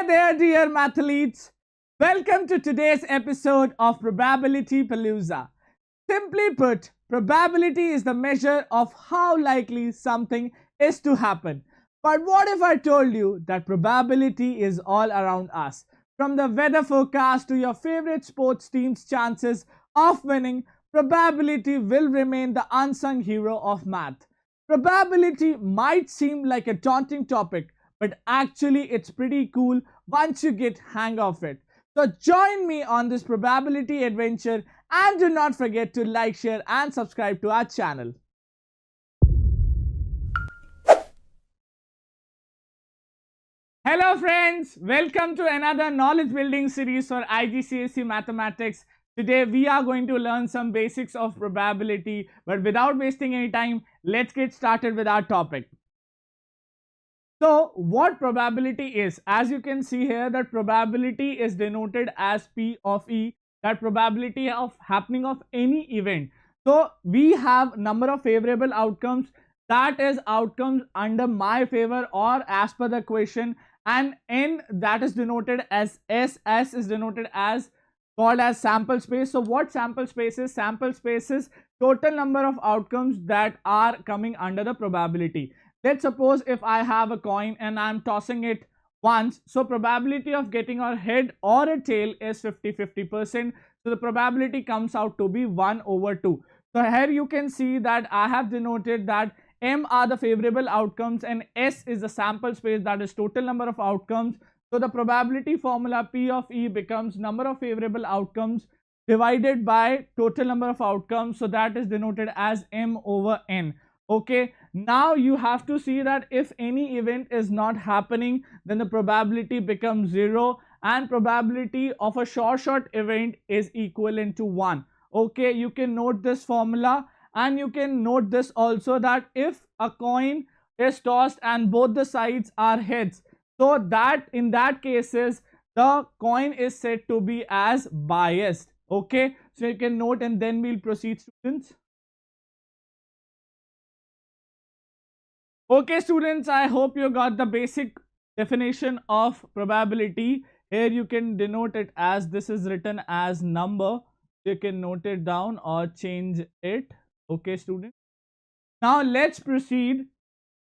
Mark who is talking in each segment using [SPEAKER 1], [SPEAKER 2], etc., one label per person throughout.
[SPEAKER 1] there, dear mathletes. Welcome to today's episode of Probability Palooza. Simply put, probability is the measure of how likely something is to happen. But what if I told you that probability is all around us? From the weather forecast to your favorite sports team's chances of winning, probability will remain the unsung hero of math. Probability might seem like a daunting topic, but actually it's pretty cool once you get hang of it. So join me on this probability adventure and do not forget to like, share and subscribe to our channel. Hello friends, welcome to another knowledge building series for IGCSE mathematics. Today we are going to learn some basics of probability, but without wasting any time, let's get started with our topic. So what probability is? As you can see here, that probability is denoted as P of E, that probability of happening of any event. So we have number of favorable outcomes, that is outcomes under my favor or as per the question, and N that is denoted as S. S is denoted as called as sample space. So what sample space is? Sample space is total number of outcomes that are coming under the probability. Let's suppose if I have a coin and I'm tossing it once, so probability of getting a head or a tail is 50-50%. So the probability comes out to be 1/2. So here you can see that I have denoted that M are the favorable outcomes and S is the sample space, that is total number of outcomes. So the probability formula P of E becomes number of favorable outcomes divided by total number of outcomes. So that is denoted as M/N. Okay, now you have to see that if any event is not happening, then the probability becomes 0 and probability of a short event is equivalent to 1. Okay, you can note this formula and you can note this also, that if a coin is tossed and both the sides are heads, so that in that cases the coin is said to be as biased. Okay, so you can note and then we'll proceed, students. Okay students, I hope you got the basic definition of probability. Here you can denote it as, this is written as number. You can note it down or change it. Okay students. Now let's proceed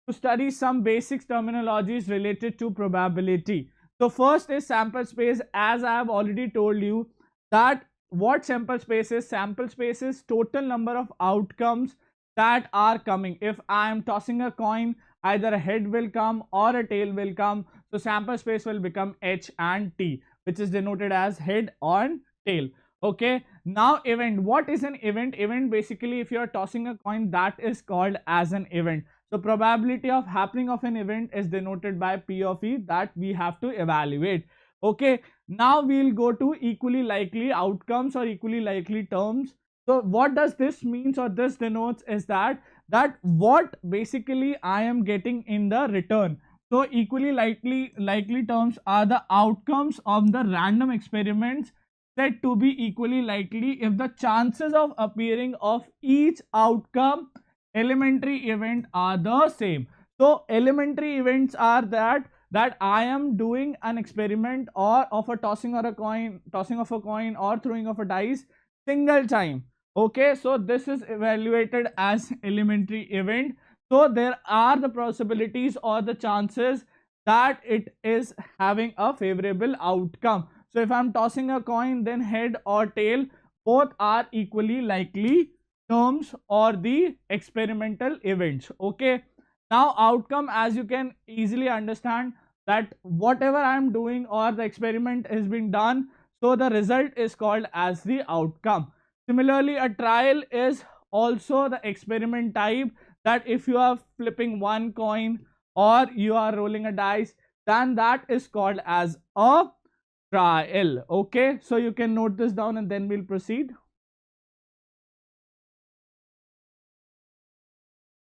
[SPEAKER 1] to study some basic terminologies related to probability. So first is sample space. As I have already told you that what sample space is. Sample space is total number of outcomes that are coming. If I am tossing a coin, either a head will come or a tail will come. So sample space will become H and T, which is denoted as head or tail. Okay, now event. What is an event? Event basically, if you are tossing a coin, that is called as an event. So probability of happening of an event is denoted by P of E, that we have to evaluate. Okay, now we'll go to equally likely outcomes or equally likely terms. So what does this means or this denotes is that what basically I am getting in the return. So equally likely terms are the outcomes of the random experiments said to be equally likely if the chances of appearing of each outcome elementary event are the same. So elementary events are that I am doing an experiment or of a tossing of a coin or throwing of a dice single time. Okay, so this is evaluated as elementary event. So there are the possibilities or the chances that it is having a favorable outcome. So if I'm tossing a coin, then head or tail, both are equally likely terms or the experimental events. Okay, now outcome, as you can easily understand that whatever I'm doing or the experiment is being done, so the result is called as the outcome. Similarly, a trial is also the experiment type, that if you are flipping one coin or you are rolling a dice, then that is called as a trial. Okay, so you can note this down and then we'll proceed.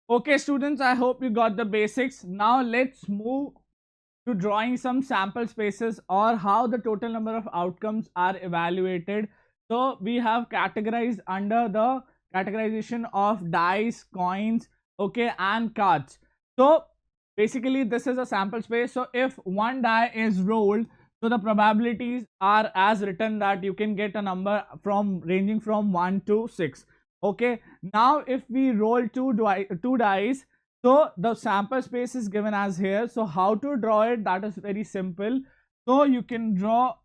[SPEAKER 1] Okay students, I hope you got the basics. Now let's move to drawing some sample spaces or how the total number of outcomes are evaluated. So we have categorized under the categorization of dice, coins, okay, and cards. So basically this is a sample space. So if one die is rolled, So the probabilities are as written that you can get a number from ranging from 1 to 6. Okay. Now if we roll two dice, so the sample space is given as here. So how to draw it? That is very simple. So you can draw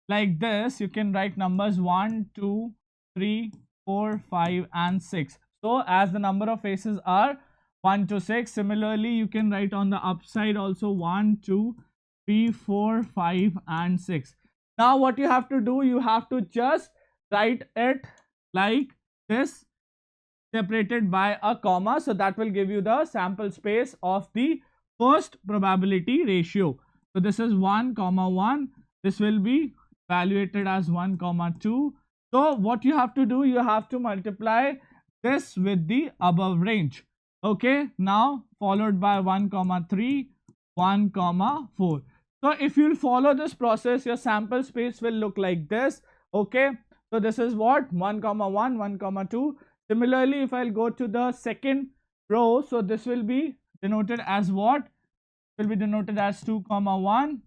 [SPEAKER 1] like this. You can write numbers 1, 2, 3, 4, 5 and 6. So as the number of faces are 1 to 6, similarly you can write on the upside also 1, 2, 3, 4, 5 and 6. Now what you have to do, you have to just write it like this, separated by a comma. So that will give you the sample space of the first probability ratio. So this is 1 comma 1. This will be evaluated as 1 comma 2. So what you have to do, you have to multiply this with the above range. Okay. Now followed by 1 comma 3, 1 comma 4. So if you follow this process, your sample space will look like this. Okay. So this is what 1 comma 1, 1 comma 2. Similarly, if I'll go to the second row, so this will be denoted as what? Will be denoted as 2 comma 1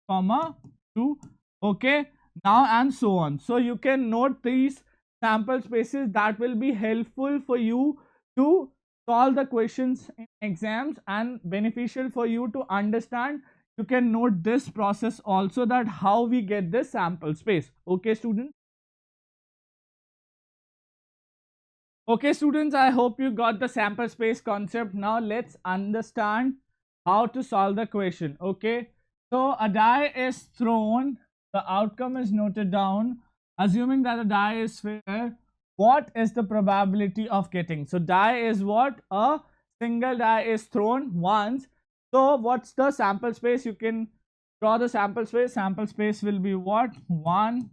[SPEAKER 1] comma 2. Okay. Now and so on. So you can note these sample spaces that will be helpful for you to solve the questions in exams and beneficial for you to understand. You can note this process also, that how we get this sample space. Okay, students. Okay, students, I hope you got the sample space concept. Now let's understand how to solve the question. Okay, so a die is thrown, the outcome is noted down. Assuming that the die is fair, what is the probability of getting? So die is what? A single die is thrown once. So what's the sample space? You can draw the sample space. Sample space will be what? 1,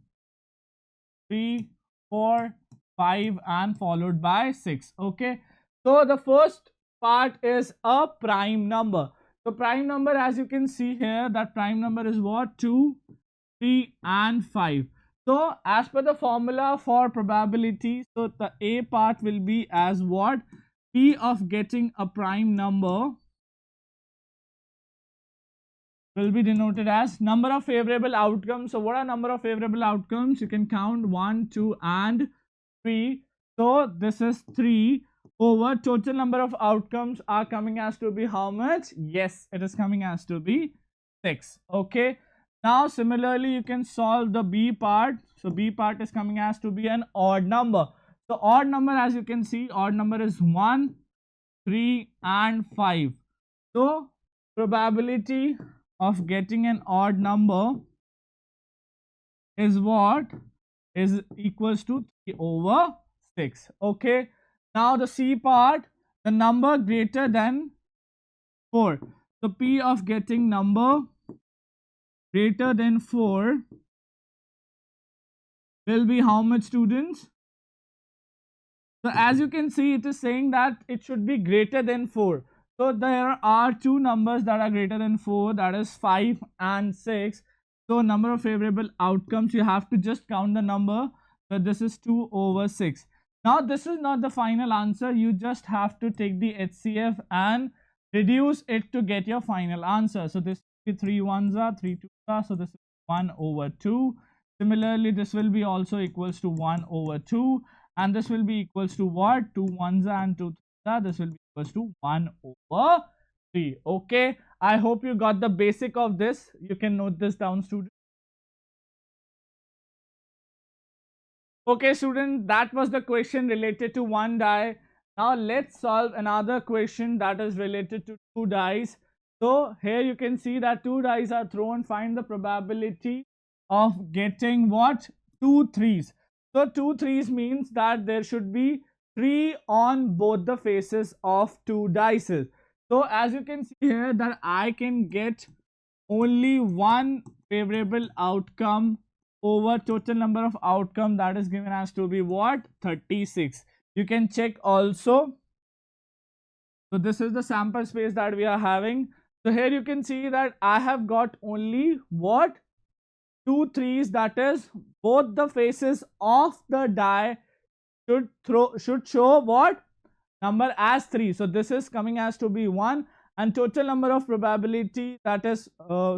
[SPEAKER 1] 3, 4, 5 and followed by 6. Okay. So the first part is a prime number. So prime number, as you can see here, that prime number is what? 2, 3 and 5. So as per the formula for probability, so the A part will be as what? P of getting a prime number will be denoted as number of favorable outcomes. So what are number of favorable outcomes? You can count 1, 2 and 3. So this is 3 over total number of outcomes are coming as to be how much? Yes, it is coming as to be 6. Okay. Now similarly you can solve the B part. So B part is coming as to be an odd number. So odd number, as you can see, odd number is 1, 3 and 5. So probability of getting an odd number is what? Is equals to 3 over 6. Okay. Now the C part, the number greater than 4. So P of getting number greater than 4 will be how much, students? So as you can see, it is saying that it should be greater than 4. So there are two numbers that are greater than 4, that is 5 and 6. So number of favorable outcomes, you have to just count the number. So this is 2 over 6. Now this is not the final answer. You just have to take the HCF and reduce it to get your final answer. So this will be 3 ones are 3 2s are. So this is 1 over 2. Similarly, this will be also equals to 1 over 2. And this will be equals to what? 2 ones are and 2 3s are. This will be equals to 1 over 3. Okay. I hope you got the basic of this. You can note this down, students. Okay, students, that was the question related to one die. Now let's solve another question that is related to two dice. So here you can see that two dice are thrown. Find the probability of getting what? 2 3s. So 2 3s means that there should be 3 on both the faces of two dice. So as you can see here, that I can get only one favorable outcome over total number of outcome, that is given as to be what? 36. You can check also. So this is the sample space that we are having. So here you can see that I have got only what? 2 3s, that is both the faces of the die should show what? Number as 3. So this is coming as to be 1 and total number of probability, that is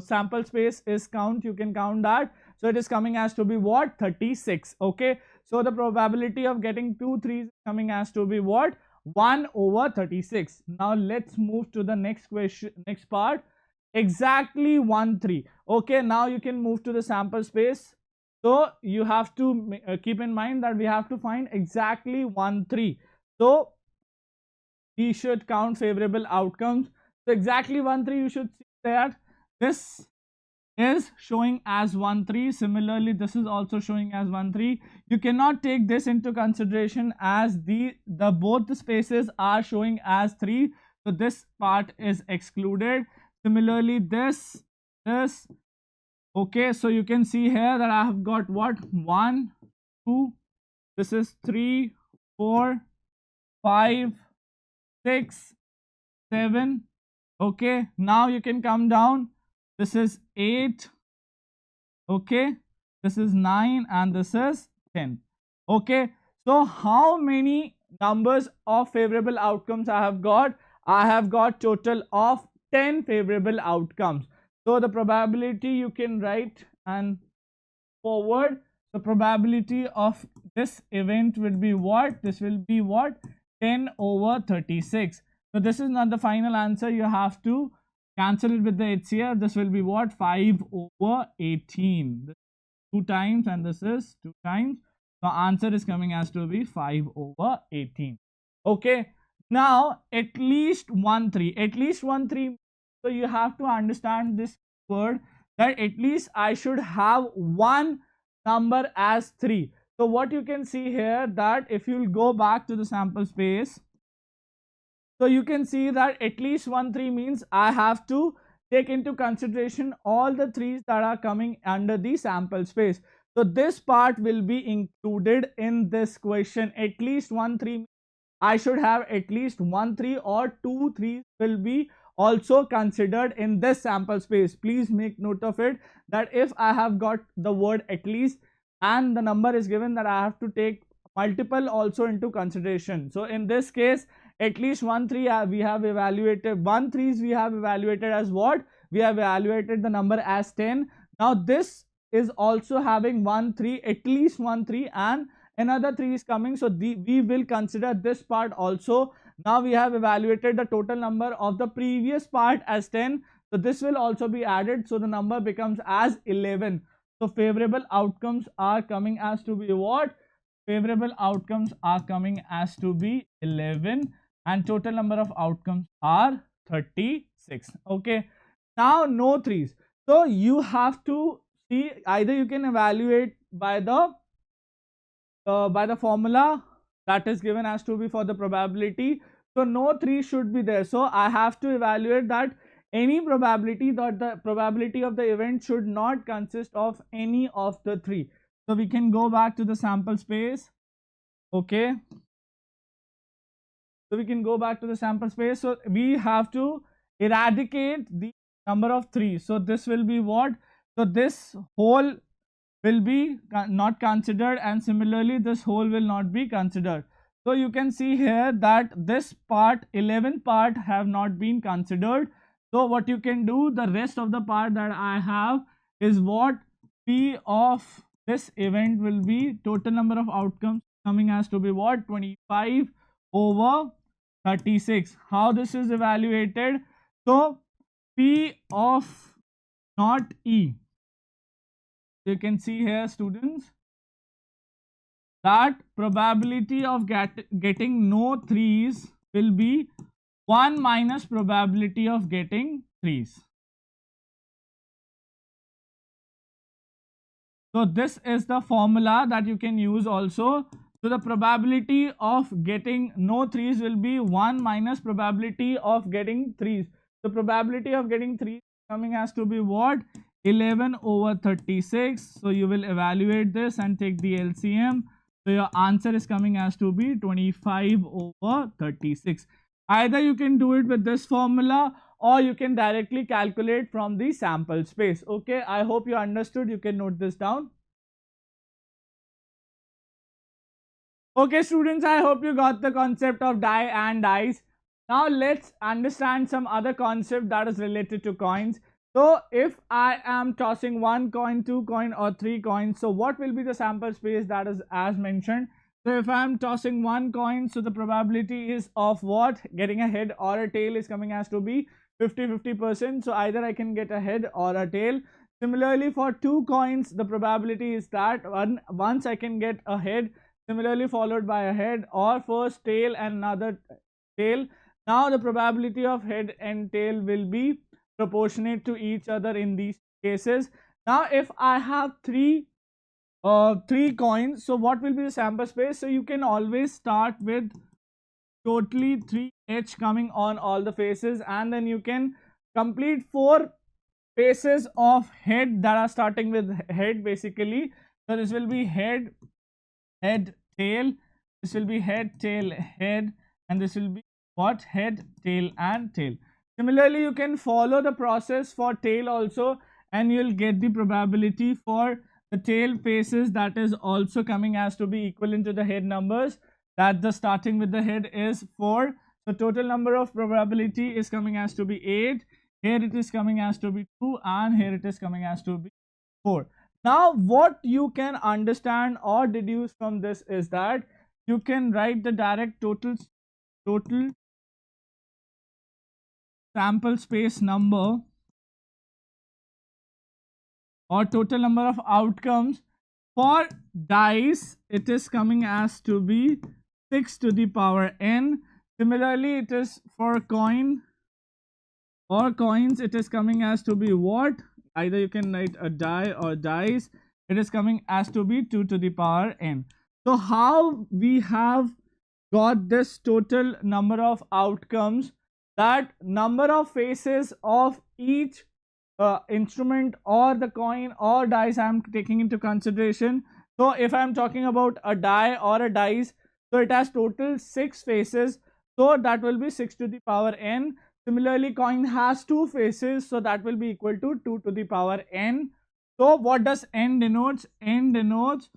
[SPEAKER 1] sample space, is count. You can count that. So it is coming as to be what? 36. Okay, so the probability of getting 2 3s is coming as to be what? 1 over 36. Now let's move to the next question, next part. Exactly 1 3. Okay, now you can move to the sample space. So you have to keep in mind that we have to find exactly 1 3. So we should count favorable outcomes. So exactly 1 3, you should see that this is showing as 1 3. Similarly, this is also showing as 1 3. You cannot take this into consideration as the both the spaces are showing as 3. So this part is excluded. Similarly, this. Okay, so you can see here that I have got what? 1 2, this is 3 4 5 6 7. Okay, now you can come down. This is 8. Okay, this is 9, and this is 10. Okay, so how many numbers of favorable outcomes I have got? I have got total of 10 favorable outcomes. So the probability you can write and forward. The probability of this event will be what? This will be what? 10 over 36. So this is not the final answer. You have to cancel it with the HCF. This will be what? 5 over 18. This is 2 times and this is 2 times. So answer is coming as to be 5 over 18. Okay. Now at least 1 3. At least 1 3. So you have to understand this word, that at least I should have one number as 3. So what you can see here, that if you will go back to the sample space, so you can see that at least 1 3 means I have to take into consideration all the 3's that are coming under the sample space. So this part will be included in this question. At least 1 3, I should have at least 1 3 or 2 3's will be also considered in this sample space. Please make note of it, that if I have got the word at least and the number is given, that I have to take multiple also into consideration. So in this case, at least 1 3 we have evaluated, 1 3's we have evaluated as what? We have evaluated the number as 10. Now this is also having 1 3, at least 1 3, and another 3 is coming. So we will consider this part also. Now we have evaluated the total number of the previous part as 10. So this will also be added. So the number becomes as 11. So favorable outcomes are coming as to be what? Favorable outcomes are coming as to be 11, and total number of outcomes are 36. Okay. Now no 3's. So you have to see, either you can evaluate by the formula that is given as to be for the probability. So no 3 should be there. So I have to evaluate that any probability, that the probability of the event should not consist of any of the 3. So we can go back to the sample space. Okay. So we can go back to the sample space. So we have to eradicate the number of 3. So this will be what? So this whole will be not considered, and similarly this whole will not be considered. So you can see here that this part, 11th part, have not been considered. So what you can do, the rest of the part that I have is what? P of this event will be total number of outcomes coming as to be what? 25 over 36. How this is evaluated? So P of not E. You can see here, students, that probability of getting no 3's will be 1 minus probability of getting 3's. So this is the formula that you can use also. So the probability of getting no 3's will be 1 minus probability of getting 3's. The probability of getting 3's coming as to be what? 11 over 36. So you will evaluate this and take the LCM. So your answer is coming as to be 25 over 36. Either you can do it with this formula, or you can directly calculate from the sample space. Okay, I hope you understood. You can note this down. Okay, students, I hope you got the concept of die and dice. Now let's understand some other concept that is related to coins. So if I am tossing 1 coin, 2 coin or 3 coins, so what will be the sample space that is as mentioned? So if I am tossing 1 coin, so the probability is of what? Getting a head or a tail is coming as to be 50-50%. So either I can get a head or a tail. Similarly for 2 coins, the probability is that once I can get a head, similarly followed by a head, or first tail and another tail. Now the probability of head and tail will be proportionate to each other in these cases. Now if I have three coins, so what will be the sample space? So you can always start with totally 3 edge coming on all the faces, and then you can complete 4 faces of head that are starting with head basically. So this will be head, head, tail, this will be head, tail, head, and this will be what? Head, tail and tail. Similarly, you can follow the process for tail also, and you'll get the probability for the tail faces that is also coming as to be equivalent to the head numbers, that the starting with the head is 4. So total number of probability is coming as to be 8. Here it is coming as to be 2, and here it is coming as to be 4. Now what you can understand or deduce from this is that you can write the direct total sample space number or total number of outcomes. For dice, it is coming as to be 6 to the power n. Similarly, it is for coin or coins, it is coming as to be what? Either you can write a die or dice. It is coming as to be 2 to the power n. So how we have got this total number of outcomes? That number of faces of each instrument or the coin or dice I am taking into consideration. So if I am talking about a die or a dice, so it has total 6 faces, so that will be 6 to the power n. Similarly, coin has 2 faces, so that will be equal to 2 to the power n. So what does n denotes? N denotes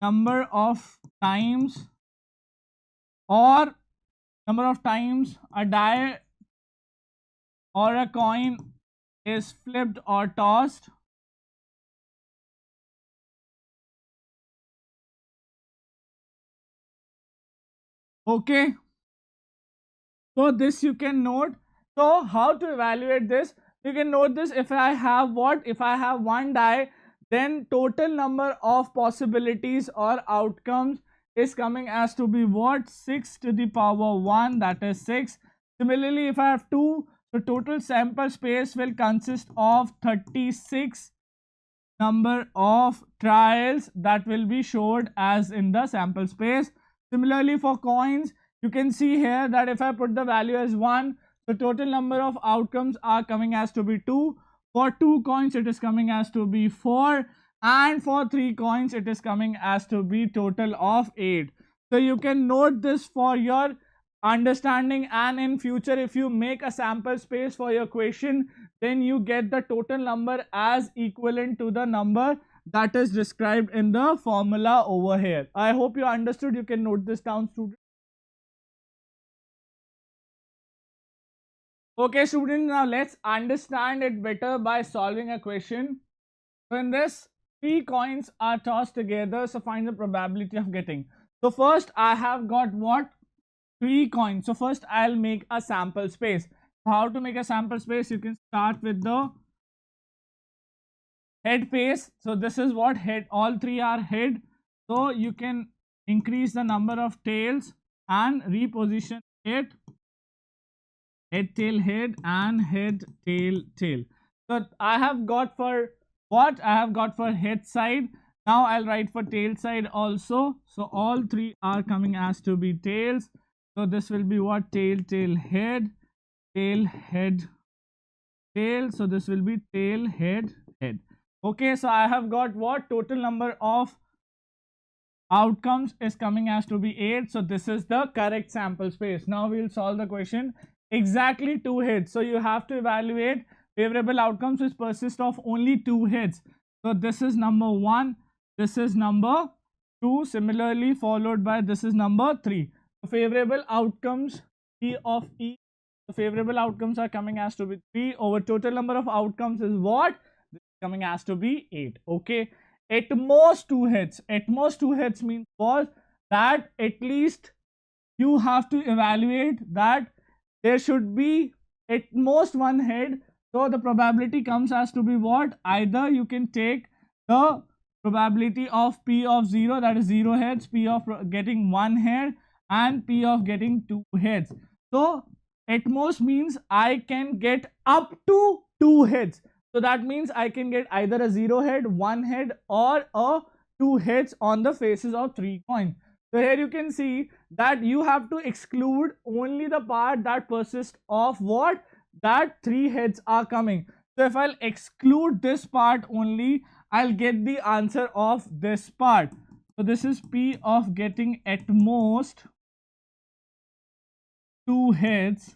[SPEAKER 1] number of times or number of times a die or a coin is flipped or tossed. Okay, so this you can note. So how to evaluate this? You can note this. If I have what? If I have one die, then total number of possibilities or outcomes is coming as to be what? 6 to the power 1, that is 6. Similarly, if I have 2, so total sample space will consist of 36 number of trials that will be showed as in the sample space. Similarly, for coins, you can see here that if I put the value as 1, the total number of outcomes are coming as to be 2. For 2 coins, it is coming as to be 4, and for 3 coins, it is coming as to be total of 8. So you can note this for your understanding, and in future if you make a sample space for your question, then you get the total number as equivalent to the number that is described in the formula over here. I hope you understood. You can note this down, students. Okay, students, now let's understand it better by solving a question. So in this, 3 coins are tossed together, so find the probability of getting. So first I have got what? 3 coins. So first I'll make a sample space. How to make a sample space? You can start with the head face. So this is what head, all 3 are head. So you can increase the number of tails and reposition it. Head, tail, head, and head, tail, tail. So I have got for what? I have got for head side. Now I'll write for tail side also. So all 3 are coming as to be tails. So this will be what? Tail, tail, head, tail, head, tail. So this will be tail, head, head. Okay, so I have got what? Total number of outcomes is coming as to be 8. So this is the correct sample space. Now we'll solve the question. Exactly 2 heads. So you have to evaluate favorable outcomes which persist of only 2 heads. So this is number 1. This is number 2. Similarly followed by this is number 3. Favorable outcomes P of E, the favorable outcomes are coming as to be 3 over total number of outcomes is what? This is coming as to be 8. Okay. At most 2 hits. At most 2 hits means what? That at least you have to evaluate that there should be at most 1 hit. So the probability comes as to be what? Either you can take the probability of P of 0, that is 0 hits, P of getting 1 hit, and P of getting 2 hits. So at most means I can get up to 2 hits. So that means I can get either a 0 hit, 1 hit, or a 2 hits on the faces of 3 coins. So here you can see that you have to exclude only the part that persists of what? That 3 hits are coming. So if I'll exclude this part only, I'll get the answer of this part. So this is P of getting at most 2 hits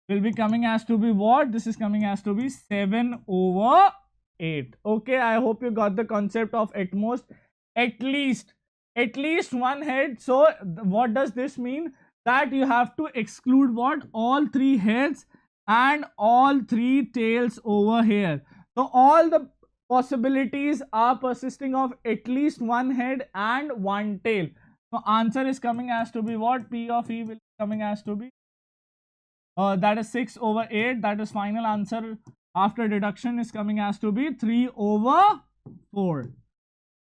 [SPEAKER 1] will be coming as to be what? This is coming as to be 7 over 8. Okay, I hope you got the concept of at most. At least 1 hit. So what does this mean? That you have to exclude what? All 3 heads and all 3 tails over here. So all the possibilities are persisting of at least 1 head and 1 tail. So answer is coming as to be what? P of E will be coming as to be that is 6 over 8. That is final answer after deduction is coming as to be 3 over 4.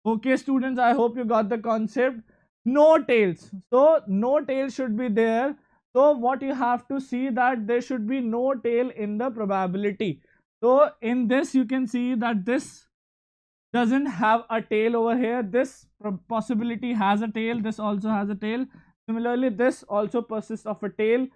[SPEAKER 1] Okay students, I hope you got the concept. No tails. So no tail should be there. So what you have to see that there should be no tail in the probability. So in this you can see that this doesn't have a tail over here. This possibility has a tail. This also has a tail. Similarly, this also persists of a tail.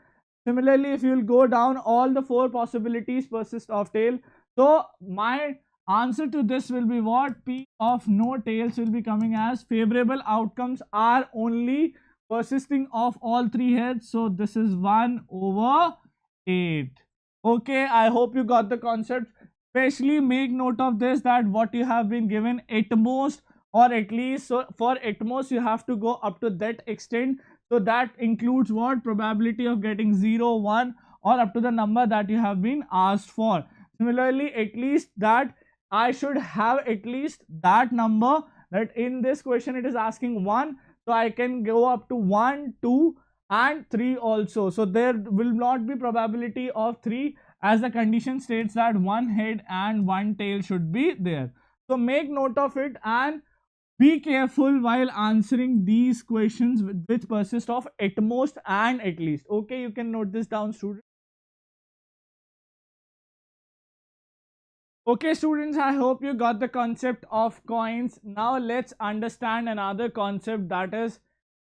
[SPEAKER 1] Similarly, if you will go down, all the 4 possibilities persist of tail. So my answer to this will be what? P of no tails will be coming as favorable outcomes are only persisting of all 3 heads. So this is 1 over 8. Okay, I hope you got the concept. Especially make note of this, that what you have been given at most or at least. So for at most you have to go up to that extent. So that includes what? Probability of getting 0, 1 or up to the number that you have been asked for. Similarly, at least that I should have at least that number, that in this question it is asking 1. So I can go up to 1, 2 and 3 also. So there will not be probability of 3, as the condition states that 1 head and 1 tail should be there. So make note of it and be careful while answering these questions which persist of at most and at least. Okay, you can note this down, students. Okay, students, I hope you got the concept of coins. Now let's understand another concept that is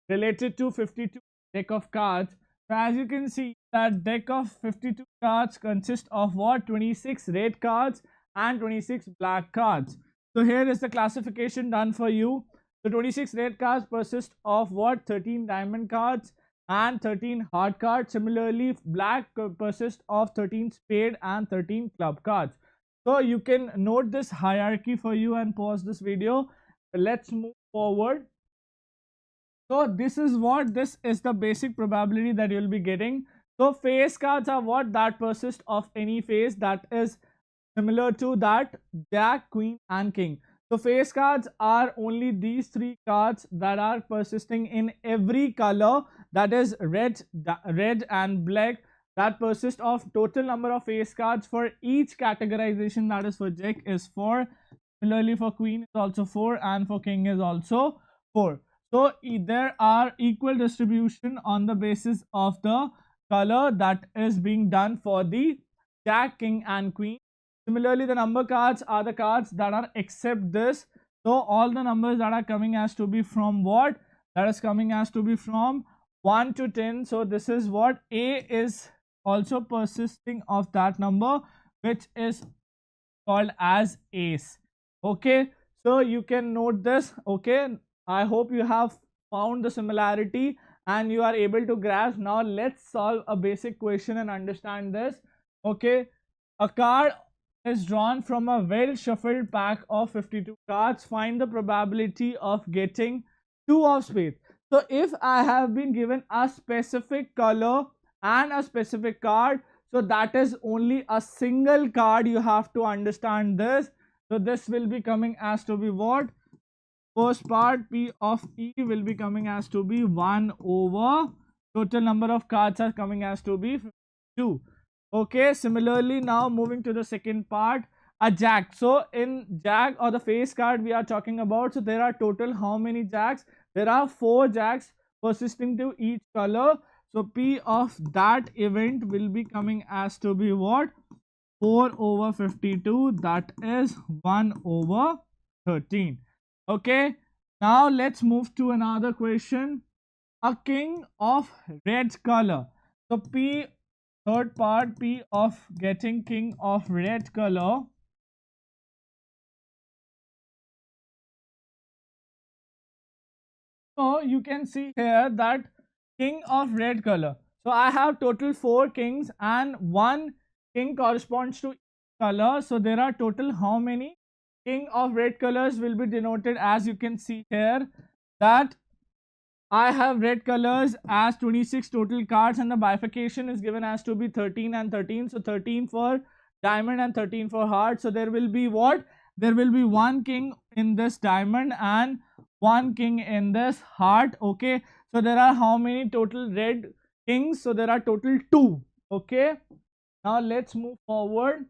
[SPEAKER 1] related to 52 deck of cards. So as you can see, that deck of 52 cards consists of what? 26 red cards and 26 black cards. So here is the classification done for you. The 26 red cards persist of what? 13 diamond cards and 13 heart cards. Similarly, black persist of 13 spade and 13 club cards. So you can note this hierarchy for you and pause this video. Let's move forward. So this is what? This is the basic probability that you'll be getting. So face cards are what? That persist of any face, that is similar to that Jack, Queen and King. So face cards are only these 3 cards that are persisting in every color, that is red and black, that persist of total number of face cards for each categorization, that is for Jack is 4. Similarly for Queen is also 4 and for King is also 4. So there are equal distribution on the basis of the color that is being done for the Jack, King and Queen. Similarly, the number cards are the cards that are except this. So all the numbers that are coming as to be from what? That is coming as to be from 1 to 10. So this is what? A is also persisting of that number, which is called as ace. Okay, so you can note this. Okay, I hope you have found the similarity and you are able to grasp. Now let's solve a basic question and understand this. Okay, a card is drawn from a well shuffled pack of 52 cards. Find the probability of getting 2 of spades. So if I have been given a specific color and a specific card, so that is only a single card. You have to understand this. So this will be coming as to be what? First part P of E will be coming as to be 1 over total number of cards are coming as to be 2. Okay, similarly now moving to the second part, a jack. So in jack or the face card we are talking about, so there are total how many jacks? There are 4 jacks persisting to each color. So P of that event will be coming as to be what? 4 over 52, that is 1 over 13. Okay, now let's move to another question. A king of red color. So P, third part, P of getting king of red color. So you can see here that king of red color. So I have total 4 kings and 1 king corresponds to each color. So there are total how many? King of red colors will be denoted as you can see here that I have red colors as 26 total cards and the bifurcation is given as to be 13 and 13. So 13 for diamond and 13 for heart. So there will be what? There will be 1 king in this diamond and 1 king in this heart. Okay. So there are how many total red kings? So there are total 2. Okay. Now let's move forward.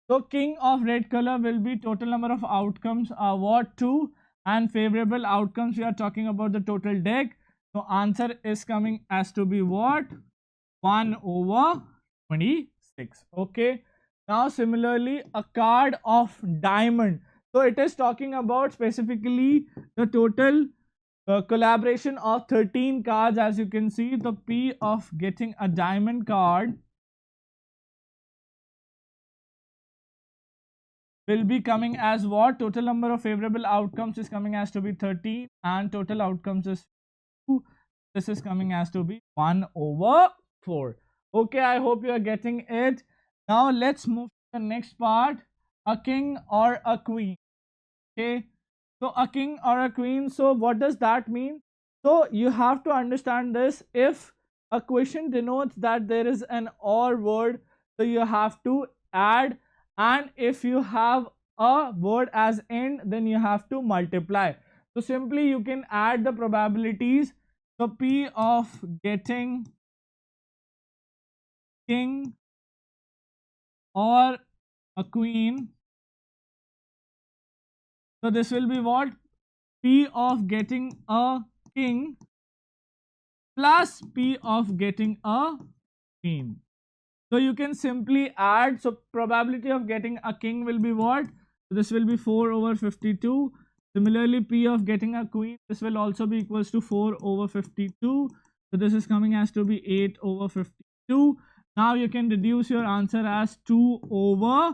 [SPEAKER 1] So king of red color will be total number of outcomes are what? 2, and favorable outcomes we are talking about the total deck. So answer is coming as to be what? 1 over 26. Okay. Now similarly a card of diamond. So it is talking about specifically the total collaboration of 13 cards. As you can see, the P of getting a diamond card will be coming as what? Total number of favorable outcomes is coming as to be 13 and total outcomes is 2. This is coming as to be 1 over 4. Okay, I hope you are getting it. Now let's move to the next part, a king or a queen. Okay, so a king or a queen, so what does that mean? So you have to understand this. If a question denotes that there is an or word, so you have to add, and if you have a word as end, then you have to multiply. So simply you can add the probabilities. So P of getting king or a queen, so this will be what? P of getting a king plus P of getting a queen. So you can simply add. So probability of getting a king will be what? So this will be 4 over 52. Similarly, P of getting a queen, this will also be equals to 4 over 52. So this is coming as to be 8 over 52. Now you can reduce your answer as 2 over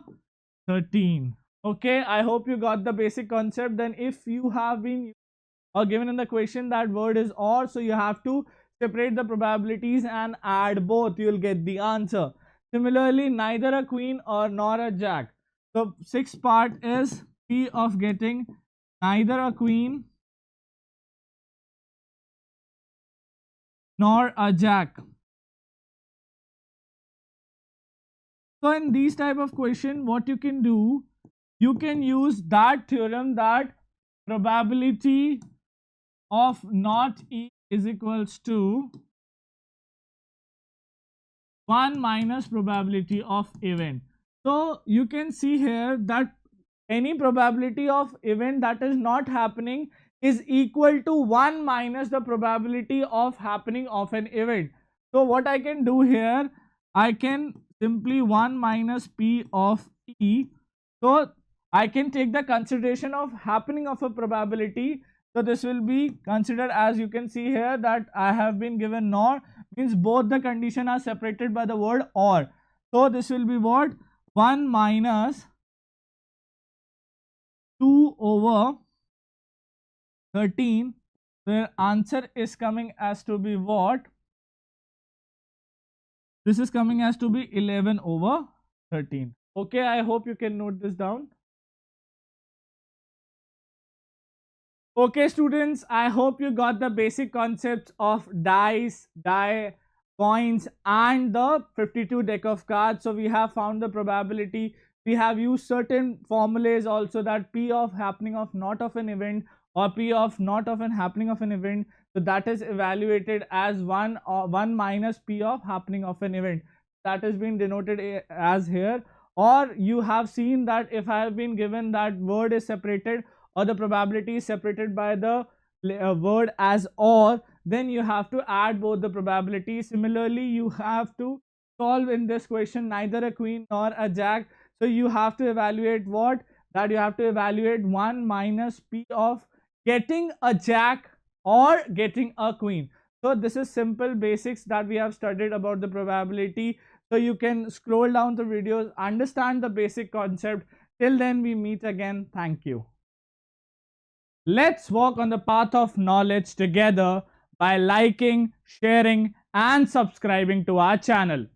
[SPEAKER 1] 13. Okay, I hope you got the basic concept. Then if you have been or given in the question that word is or, so you have to separate the probabilities and add both, you will get the answer. Similarly, neither a queen or nor a jack. So sixth part is P of getting neither a queen nor a jack. So in these type of question, what you can do, you can use that theorem that probability of not E is equals to 1 minus probability of event. So you can see here that any probability of event that is not happening is equal to 1 minus the probability of happening of an event. So what I can do here, I can simply 1 minus P of E. So I can take the consideration of happening of a probability. So this will be considered, as you can see here, that I have been given nor, means both the condition are separated by the word or. So this will be what? 1 minus 2 over 13. The answer is coming as to be what? This is coming as to be 11 over 13. Okay, I hope you can note this down. Okay, students, I hope you got the basic concepts of dice, die, coins, and the 52 deck of cards. So we have found the probability. We have used certain formulas also, that P of happening of not of an event or P of not of an happening of an event. So that is evaluated as 1 or 1 minus P of happening of an event. That has been denoted as here. Or you have seen that if I have been given that word is separated, or the probability is separated by the word as or, then you have to add both the probabilities. Similarly, you have to solve in this question neither a queen nor a jack. So you have to evaluate what? That you have to evaluate 1 minus P of getting a jack or getting a queen. So this is simple basics that we have studied about the probability. So you can scroll down the videos, understand the basic concept. Till then, we meet again. Thank you. Let's walk on the path of knowledge together by liking, sharing, and subscribing to our channel.